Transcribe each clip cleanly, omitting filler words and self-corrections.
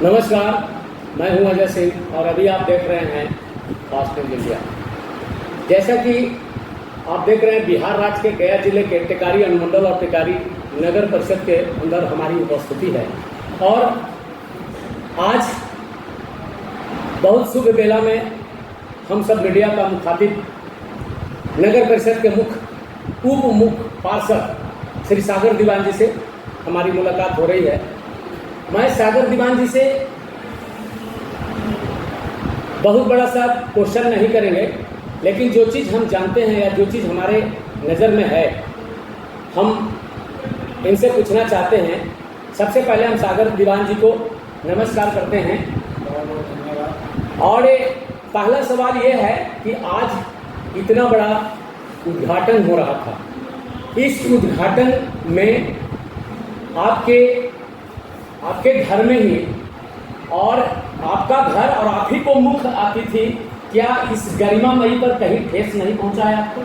नमस्कार, मैं हूं अजय सिंह और अभी आप देख रहे हैं फास्ट न्यूज इंडिया। जैसा कि आप देख रहे हैं, बिहार राज्य के गया जिले के टेकारी अनुमंडल और टेकारी नगर परिषद के अंदर हमारी उपस्थिति है और आज बहुत शुभ बेला में हम सब मीडिया का मुखातिब नगर परिषद के उप मुख्य पार्षद श्री सागर दीवान जी से हमारी मुलाकात हो रही है। मैं सागर दीवान जी से बहुत बड़ा सा क्वेश्चन नहीं करेंगे, लेकिन जो चीज़ हम जानते हैं या जो चीज़ हमारे नज़र में है हम इनसे पूछना चाहते हैं। सबसे पहले हम सागर दीवान जी को नमस्कार करते हैं और पहला सवाल ये है कि आज इतना बड़ा उद्घाटन हो रहा था, इस उद्घाटन में आपके घर में ही और आपका घर और आप ही को मुख्य अतिथि, क्या इस गरिमामयी पर कहीं ठेस नहीं पहुंचाया आपको?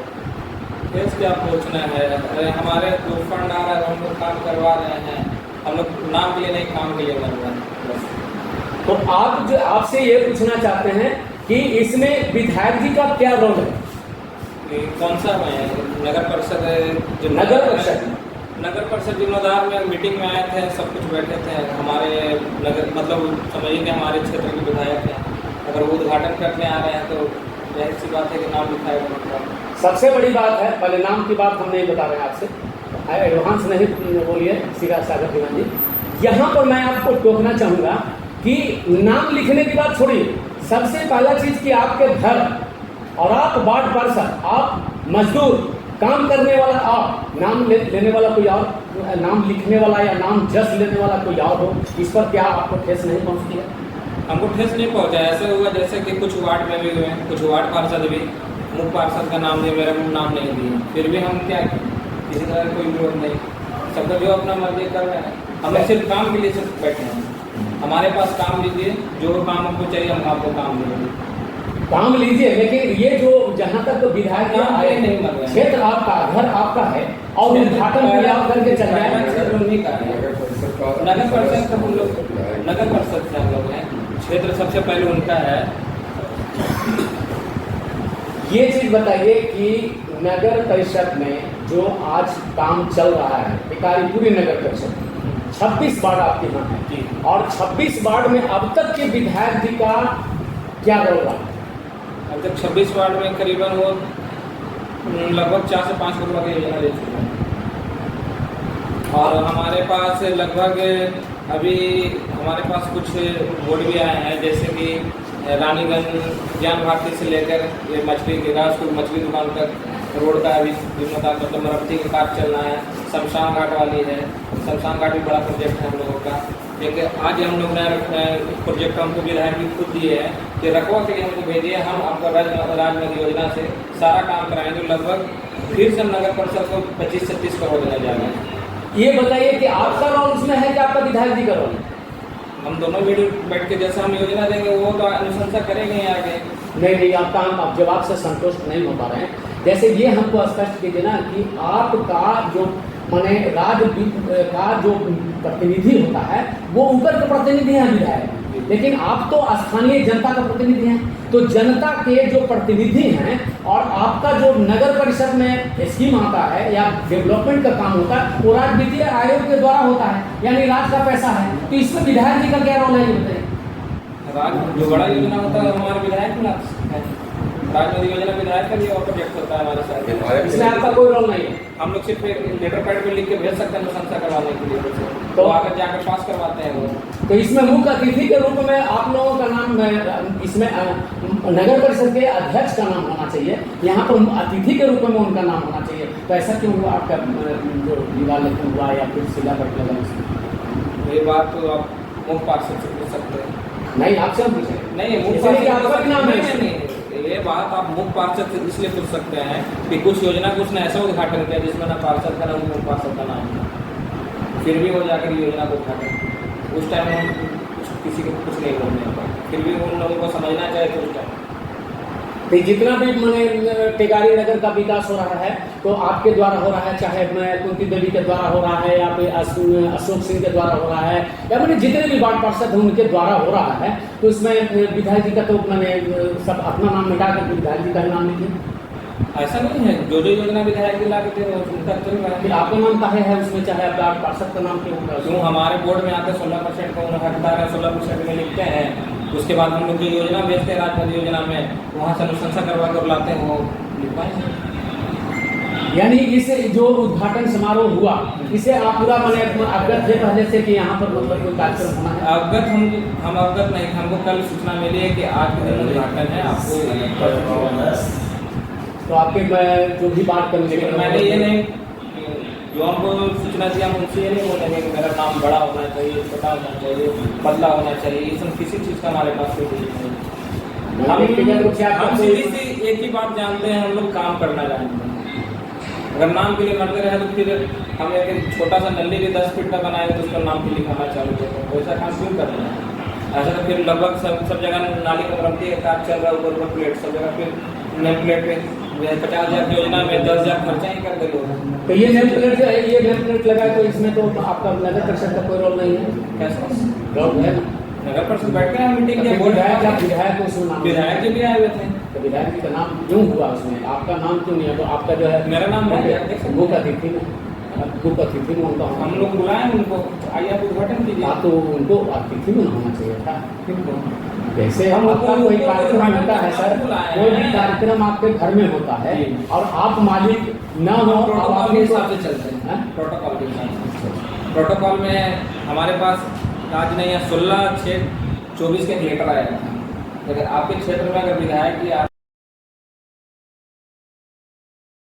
ठेस क्या पहुंचना है? अरे हमारे जो फंड आ रहा है हम लोग काम करवा रहे हैं, हम लोग नाम के लिए नहीं काम के लिए कर रहे हैं। तो आपसे ये पूछना चाहते हैं कि इसमें विधायक जी का क्या रोल है? कौन सा है? नगर परिषद नगर परिषद जिम्मेदार में मीटिंग में आए थे, सब कुछ बैठे थे। हमारे नगर मतलब समझिए कि हमारे क्षेत्र के विधायक हैं, अगर वो उद्घाटन करने आ रहे हैं तो जाहिर सी बात है कि नाम लिखाएगा। सबसे बड़ी बात है, पहले नाम की बात हम नहीं बता रहे हैं आपसे, एडवांस नहीं बोलिए सीधा सागर दीवान जी। यहाँ पर मैं आपको टोकना चाहूँगा कि नाम लिखने की बात छोड़िए, सबसे पहला चीज़ कि आपके घर और आप वार्ड पार्षद, आप मजदूर, काम करने वाला, आप नाम लेने वाला कोई और, नाम लिखने वाला या नाम जस लेने वाला कोई और हो, इस पर क्या आपको ठेस नहीं पहुँचती है? हमको ठेस नहीं पहुँचा। ऐसे हुआ जैसे कि कुछ वार्ड में भी हुए, कुछ वार्ड पार्षद भी मुख्य पार्षद का नाम दिए, मेरा नाम नहीं दिए, फिर भी हम क्या किसी तरह का कोई विरोध नहीं, सबका जो अपना मर्जी कर रहे हैं। हम लोग सिर्फ काम के लिए सिर्फ बैठे हैं, हमारे पास काम लीजिए, जो काम हमको चाहिए हम आपको काम देंगे। काम लीजिए, लेकिन ये जो जहाँ तक विधायक आए नहीं मत रहे, क्षेत्र आपका, घर आपका है और उद्घाटन करके चल रहा है। क्षेत्र नहीं कर रहे हैं, नगर परिषद से हम लोग, नगर परिषद से हम लोग हैं, क्षेत्र सबसे पहले उनका है। ये चीज बताइए कि नगर परिषद में जो आज काम चल रहा है, टेकारी पूरी नगर परिषद 26 वार्ड आपके यहाँ है और 26 वार्ड में अब तक के विधायक जी का क्या रोल रहा है? अब तक 26 वार्ड में करीबन वो लगभग 4 से 5 करोड़ की योजना दे चुके हैं और हमारे पास लगभग अभी हमारे पास कुछ बोर्ड भी आए हैं, जैसे कि रानीगंज ज्ञान भारती से लेकर ये मछली गिरासपुर मछली दुकान तक रोड का अभी जिम्मेदार मतलब मरम्मती का कार्य चलना है। शमशान घाट वाली है, शमशान घाट भी बड़ा प्रोजेक्ट है हम लोगों का। लेकिन आज हम लोग ने प्रोजेक्ट हमको विधायक भी खुद दिए हैं कि रकबा के लिए हमको भेजिए, हम आपको राजनगर योजना से सारा काम कराएंगे। लगभग फिर से नगर परिषद को 25-36 करोड़ देने जा रहे हैं। ये बताइए कि आपका रोल उसमें है कि आपका विधायक जी का रोल है? हम दोनों मीडियो बैठ के जैसे हम योजना देंगे वो तो अनुशंसा करेंगे ही आगे। नहीं, आप जवाब से संतुष्ट नहीं हो पा रहे हैं। जैसे ये हमको स्पष्ट कीजिए ना कि आपका जो माने राज्य का जो प्रतिनिधि होता है वो ऊपर के प्रतिनिधि हैं विधायक, लेकिन आप तो स्थानीय जनता का प्रतिनिधि हैं। तो जनता के जो प्रतिनिधि हैं और आपका जो नगर परिषद में स्कीम आता है या डेवलपमेंट का काम होता है वो राज्य वित्तीय आयोग के द्वारा होता है, यानी राज्य का पैसा है। तो इसमें विधायक जी का क्या रोल है ये बताइए? राज्य जो बड़ा योजना होता है हमारे विधायक में राज्य योजना विधायक का भी और प्रोजेक्ट होता है हमारे साथ, इसमें आपका कोई रोल नहीं है। हम लोग सिर्फ एक लेटर पैड पे लिख के भेज सकते हैं अनुशंसा करवाने के लिए, तो आकर जाकर पास करवाते हैं वो। तो इसमें मुख्य अतिथि के रूप में आप लोगों का नाम, इसमें नगर परिषद के अध्यक्ष का नाम होना चाहिए, यहाँ पर अतिथि के रूप में उनका नाम होना चाहिए। तो ऐसा क्यों हुआ आपका जो दीवार लेखन हुआ या फिर सिला पर लगा? ये बात तो आप मुख्य पार्षद से पूछ सकते हैं। नहीं, आपसे हम पूछे नहीं, मुख्य नाम नहीं, ये बात आप मुख्य पार्षद से इसलिए पूछ सकते हैं कि कुछ योजना को उसने ऐसा उद्घाटन किया जिसमें ना पार्षद का ना मुख्य पार्षद का नाम था, फिर भी वो जाकर योजना को उद्घाटन, उस टाइम हम किसी को कुछ नहीं बोलने का, फिर भी उन लोगों को समझना चाहिए। तो उस टाइम तो जितना भी मैंने टेकारी नगर का विकास हो रहा है तो आपके द्वारा हो रहा है, चाहे मैं कुंती देवी के द्वारा हो रहा है या फिर अशोक सिंह के द्वारा हो रहा है, या मैंने जितने भी वार्ड पार्षद हैं उनके द्वारा हो रहा है, तो इसमें विधायक जी का तो मैंने सब अपना नाम मिटा करके विधायक जी का नाम लिखिए। ऐसा नहीं है, जो योजना विधायक जी ला के थे उनका चल रहा फिर है। आपका नाम काहे है उसमें, चाहे आप वार्ड पार्षद का नाम क्यों होगा क्यों हमारे बोर्ड में आकर 16% का उन्हें हकदार है, 16% में लिखते हैं, उसके बाद हम लोग जो योजना भेजते हैं राजपथ योजना में, वहाँ से अनुशंसा करवा कर लाते हैं, वो लिखवाएंगे। यानी इस जो उद्घाटन समारोह हुआ इसे आप पूरा मैंने अवगत थे पहले से कि यहाँ पर मतलब कोई कार्यक्रम होना है? अवगत हम अवगत नहीं, हमको कल सूचना मिली है कि आज के दिन उद्घाटन है, आपको तो आपके जो भी बात करने लेकिन मैंने ये नहीं, जो हमको सूचना दी हम उनसे ये नहीं बोलेंगे कि मेरा नाम बड़ा होना चाहिए, छोटा होना चाहिए, पतला होना चाहिए, ये सब किसी चीज़ का हमारे पास कोई नहीं है। हम सीधी सी एक ही बात जानते हैं, हम लोग काम करना जानते हैं। अगर नाम के लिए करते रहे तो फिर हम एक छोटा सा नल्ली भी 10 फीट का बनाएंगे तो उसका नाम के लिए खाना चालू करेंगे, वैसा काम क्यों कर रहे हैं? ऐसा तो फिर लगभग सब जगह नाली का मरम्मती का कार्य चल रहा है, ऊपर प्लेट सब जगह, फिर नेम प्लेट पे 50,000 योजना में 10,000 खर्चा ही कर दे लोग। तो ये नेम प्लेट जो है, ये नेम प्लेट लगा है तो इसमें तो आपका नगर परिषद का कोई रोल नहीं है? कैसा रोल है ना? नगर परिषद बैठ के मीटिंग किया, विधायक को सुना, विधायक जी भी आए हुए थे। तो विधायक जी का नाम क्यों हुआ उसमें, आपका नाम क्यों नहीं है? तो आपका जो है मेरा नाम है मुख्य अतिथि में, मुख्य अतिथि में उनका हम लोग बुलाए उनको, आइए आप उद्घाटन कीजिए। हाँ, तो उनको अतिथि में होना चाहिए था। जैसे हम आपका उनको- कोई उनको- कार्यक्रम उनको- होता है सर, बुलाए कोई भी हैं। कार्यक्रम आपके घर में होता है जी। और आप मालिक ना हो, अब प्रोटोकॉल आपके के हिसाब से चलते हैं, हैं? प्रोटोकॉल के हिसाब से। प्रोटोकॉल में हमारे पास आज नहीं है, 16/6/24 के एक लेटर आया था। अगर आपके क्षेत्र में अगर विधायक की